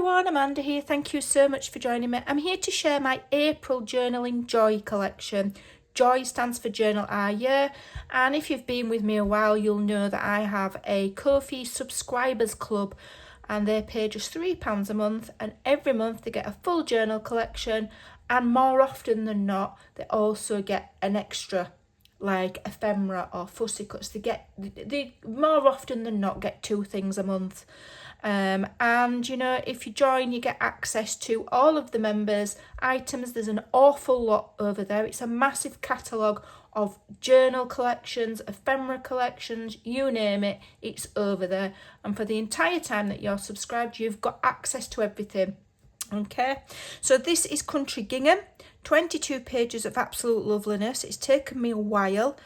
everyone, Amanda here. Thank you so much for joining me. I'm here to share my April Journaling J.O.Y collection. J.O.Y stands for Journal Our Year, and if you've been with me a while, you'll know that I have a Ko-fi subscribers club, and they pay just £3 a month, and every month they get a full journal collection, and more often than not, they also get an extra, like ephemera or fussy cuts. They more often than not get 2 things a month. And you know, if you join, you get access to all of the members' items. There's an awful lot over there. It's a massive catalogue of journal collections, ephemera collections, you name it, it's over there. And for the entire time that you're subscribed, you've got access to everything. Okay, so this is Country Gingham, 22 pages of absolute loveliness. It's taken me a while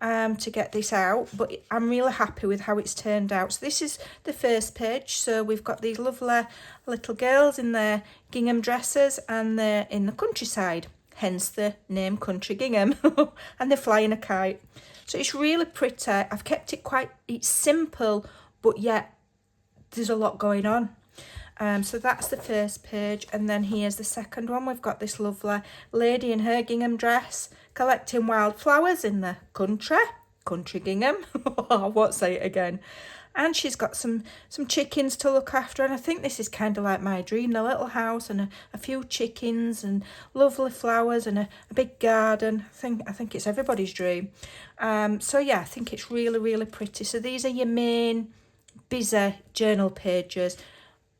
to get this out, but I'm really happy with how it's turned out. So this is the first page. So we've got these lovely little girls in their gingham dresses, and they're in the countryside, hence the name Country Gingham. And they're flying a kite. So it's really pretty. I've kept it it's simple, but yet there's a lot going on. So that's the first page, and then here's the second one. We've got this lovely lady in her gingham dress collecting wildflowers in the country gingham. I won't say it again. And she's got some chickens to look after, and I think this is kind of like my dream, the little house and a few chickens and lovely flowers and a big garden. I think it's everybody's dream. So yeah, I think it's really, really pretty. So these are your main busy journal pages.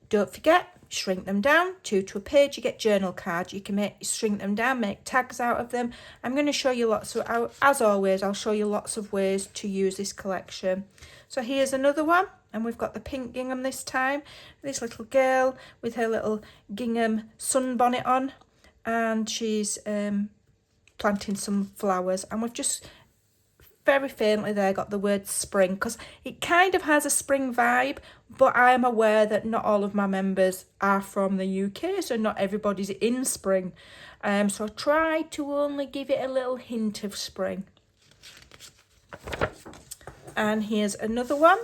Don't forget, shrink them down, 2 to a page. You get journal cards. You can shrink them down, make tags out of them. I'm going to show you as always, I'll show you lots of ways to use this collection. So here's another one, and we've got the pink gingham this time. This little girl with her little gingham sunbonnet on, and she's planting some flowers, and we've just very faintly there got the word spring, because it kind of has a spring vibe, but I am aware that not all of my members are from the UK, so not everybody's in spring. So I try to only give it a little hint of spring. And here's another one.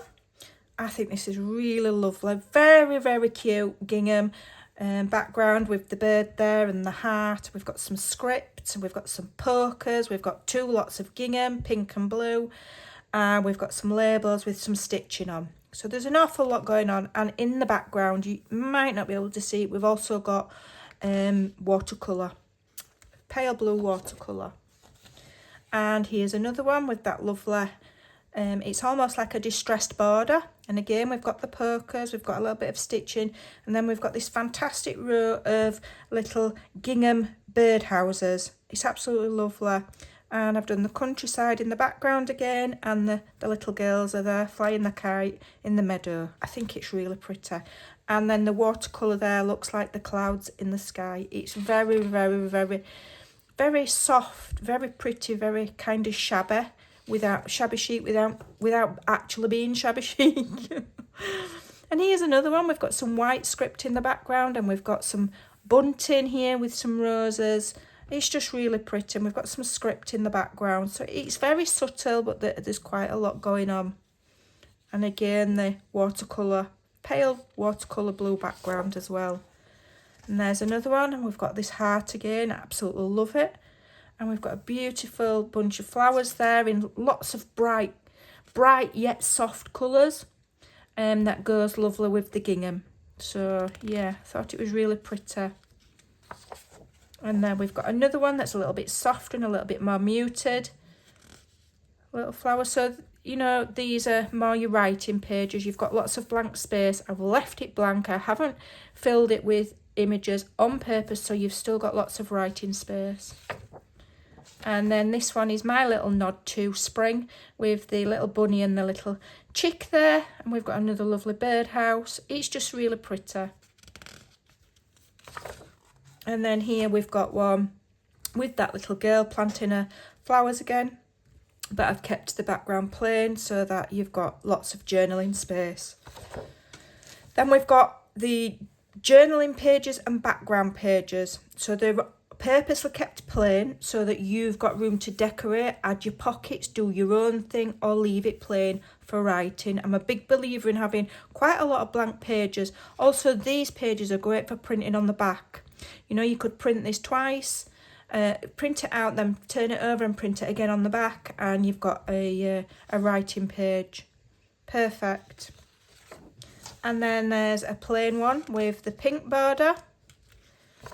I think this is really lovely. Very, very cute gingham background with the bird there and the heart. We've got some script, we've got some pokers, we've got 2 lots of gingham, pink and blue, and we've got some labels with some stitching on. So there's an awful lot going on, and in the background, you might not be able to see it, we've also got watercolour, pale blue watercolour. And here's another one with that lovely, it's almost like a distressed border, and again we've got the pokers, we've got a little bit of stitching, and then we've got this fantastic row of little gingham birdhouses. It's absolutely lovely. And I've done the countryside in the background again, and the little girls are there flying the kite in the meadow. I think it's really pretty. And then the watercolour there looks like the clouds in the sky. It's very, very, very, very soft, very pretty, very kind of shabby, without shabby chic, without actually being shabby chic. And here's another one. We've got some white script in the background, and we've got some bunting here with some roses. It's just really pretty, and we've got some script in the background. So it's very subtle, but there's quite a lot going on. And again, the watercolour, pale watercolour blue background as well. And there's another one, and we've got this heart again. I absolutely love it. And we've got a beautiful bunch of flowers there in lots of bright yet soft colours. That goes lovely with the gingham. So yeah, I thought it was really pretty. And then we've got another one that's a little bit softer and a little bit more muted. Little flower. So, you know, these are more your writing pages. You've got lots of blank space. I've left it blank. I haven't filled it with images on purpose, so you've still got lots of writing space. And then this one is my little nod to spring, with the little bunny and the little chick there. And we've got another lovely birdhouse. It's just really pretty. And then here we've got one with that little girl planting her flowers again. But I've kept the background plain so that you've got lots of journaling space. Then we've got the journaling pages and background pages. So they're purposely kept plain so that you've got room to decorate, add your pockets, do your own thing, or leave it plain for writing. I'm a big believer in having quite a lot of blank pages. Also, these pages are great for printing on the back. You know, you could print this twice, print it out, then turn it over and print it again on the back, and you've got a writing page. Perfect. And then there's a plain one with the pink border.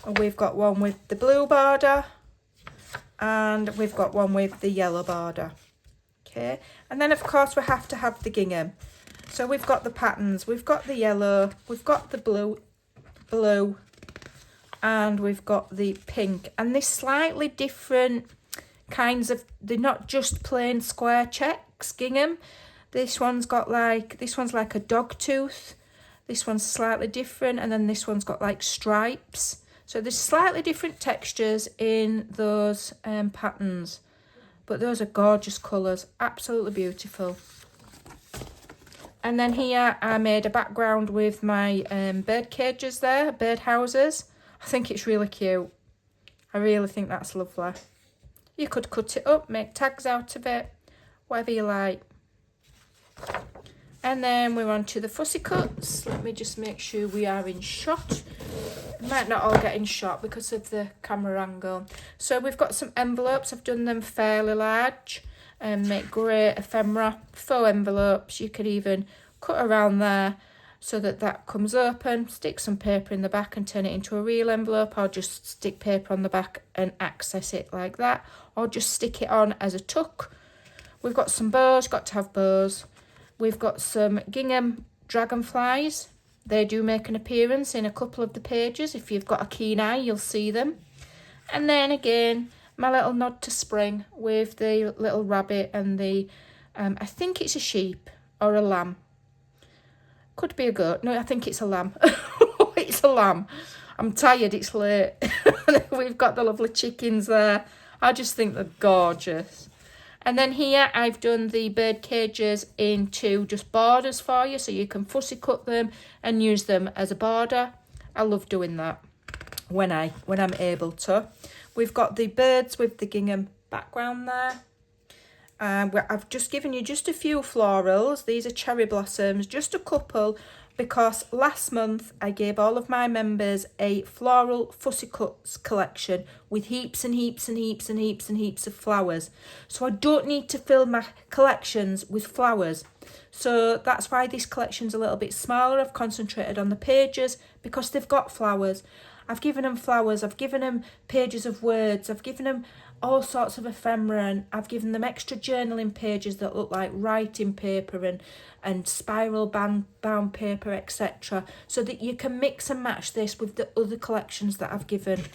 And we've got one with the blue border, and we've got one with the yellow border. Okay, and then of course we have to have the gingham. So we've got the patterns, we've got the yellow, we've got the blue, and we've got the pink. And they're slightly different kinds of, they're not just plain square checks gingham. This one's like a dog tooth. This one's slightly different, and then this one's got like stripes. So there's slightly different textures in those patterns, but those are gorgeous colours, absolutely beautiful. And then here I made a background with my bird cages there, bird houses. I think it's really cute. I really think that's lovely. You could cut it up, make tags out of it, whatever you like. And then we're on to the fussy cuts. Let me just make sure we are in shot. Might not all get in shot because of the camera angle. So we've got some envelopes. I've done them fairly large and make great ephemera faux envelopes. You could even cut around there so that that comes open, stick some paper in the back and turn it into a real envelope, or just stick paper on the back and access it like that, or just stick it on as a tuck. We've got some bows, got to have bows. We've got some gingham dragonflies. They do make an appearance in a couple of the pages. If you've got a keen eye, you'll see them. And then again, my little nod to spring with the little rabbit and the, I think it's a sheep or a lamb. Could be a goat. No, I think it's a lamb. It's a lamb. I'm tired, it's late. We've got the lovely chickens there. I just think they're gorgeous. And then here I've done the bird cages into just borders for you, so you can fussy cut them and use them as a border. I love doing that when I'm able to. We've got the birds with the gingham background there. I've just given you just a few florals. These are cherry blossoms, just a couple, because last month I gave all of my members a floral fussy cuts collection with heaps and heaps and heaps and heaps and heaps of flowers. So I don't need to fill my collections with flowers. So that's why this collection's a little bit smaller. I've concentrated on the pages because they've got flowers. I've given them flowers, I've given them pages of words, I've given them all sorts of ephemera, and I've given them extra journaling pages that look like writing paper and spiral bound paper, etc. So that you can mix and match this with the other collections that I've given,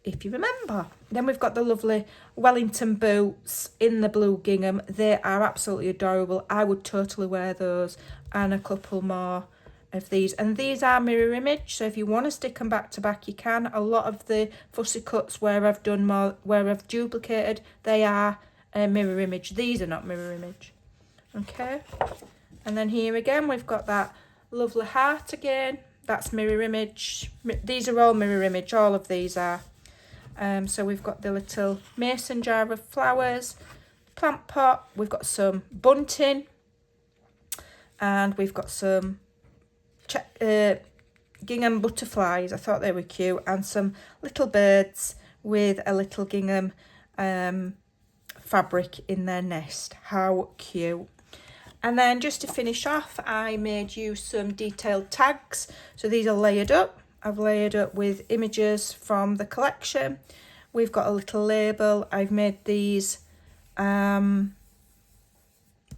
if you remember. Then we've got the lovely Wellington boots in the blue gingham. They are absolutely adorable. I would totally wear those, and a couple more of these. And these are mirror image, so if you want to stick them back to back, you can. A lot of the fussy cuts where I've done more, where I've duplicated, they are mirror image. These are not mirror image. Okay, and then here again we've got that lovely heart again. That's mirror image. These are all mirror image, all of these are. So we've got the little mason jar of flowers, plant pot, we've got some bunting, and we've got some gingham butterflies. I thought they were cute, and some little birds with a little gingham fabric in their nest. How cute. And then just to finish off, I made you some detailed tags. So these are layered up. I've layered up with images from the collection. We've got a little label. I've made these, what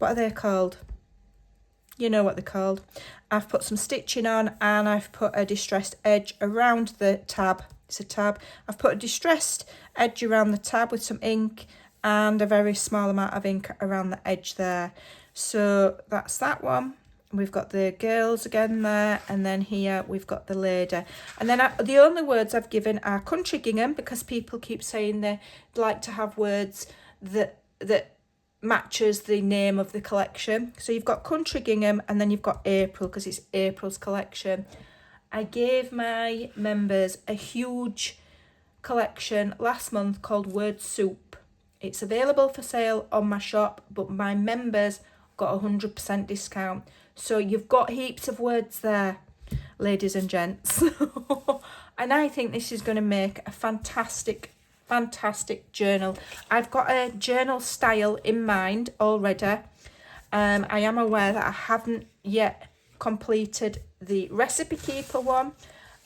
are they called? You know what they're called. I've put some stitching on, and I've put a distressed edge around the tab. It's a tab. I've put a distressed edge around the tab with some ink, and a very small amount of ink around the edge there. So that's that one. We've got the girls again there, and then here we've got the lady. And then the only words I've given are country gingham, because people keep saying they like to have words that matches the name of the collection. So you've got country gingham, and then you've got April, because it's April's collection. I gave my members a huge collection last month called Word Soup. It's available for sale on my shop, but my members got 100% discount. So you've got heaps of words there, ladies and gents. And I think this is going to make a fantastic journal. I've got a journal style in mind already. I am aware that I haven't yet completed the recipe keeper one.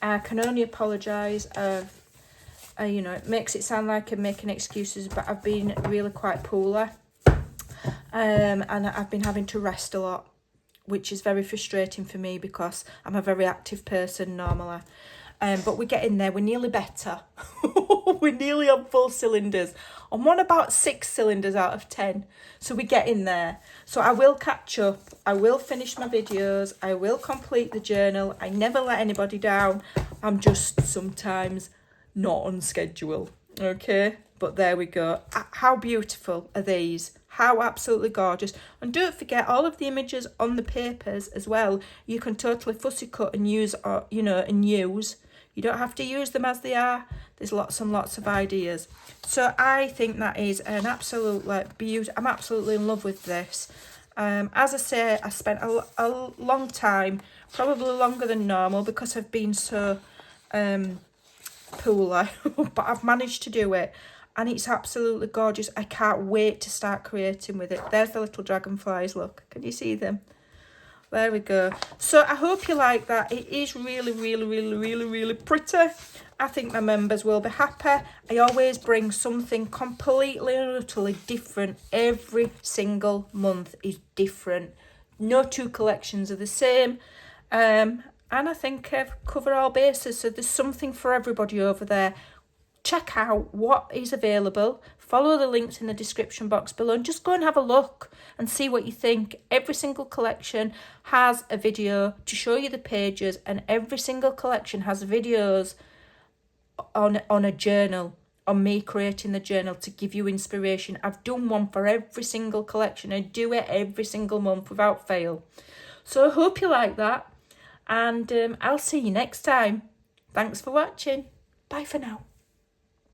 I can only apologise. You know, it makes it sound like I'm making excuses, but I've been really quite poorly. And I've been having to rest a lot, which is very frustrating for me because I'm a very active person normally. But we're getting there. We're nearly better. We're nearly on full cylinders. I'm on about 6 cylinders out of 10. So we're getting there. So I will catch up. I will finish my videos. I will complete the journal. I never let anybody down. I'm just sometimes not on schedule. Okay? But there we go. How beautiful are these? How absolutely gorgeous. And don't forget all of the images on the papers as well. You can totally fussy cut and use, you know, and use. You don't have to use them as they are. There's lots and lots of ideas. So I think that is an absolutely beautiful. I'm absolutely in love with this. As I say, I spent a long time, probably longer than normal because I've been so poorly. But I've managed to do it. And it's absolutely gorgeous. I can't wait to start creating with it. There's the little dragonflies, look. Can you see them? There we go. So I hope you like that. It is really pretty. I think my members will be happy. I always bring something completely and utterly different. Every single month is different. No two collections are the same. And I think I've covered all bases. So there's something for everybody over there. Check out what is available. Follow the links in the description box below and just go and have a look and see what you think. Every single collection has a video to show you the pages, and every single collection has videos on a journal, on me creating the journal to give you inspiration. I've done one for every single collection. I do it every single month without fail. So I hope you like that, and I'll see you next time. Thanks for watching. Bye for now.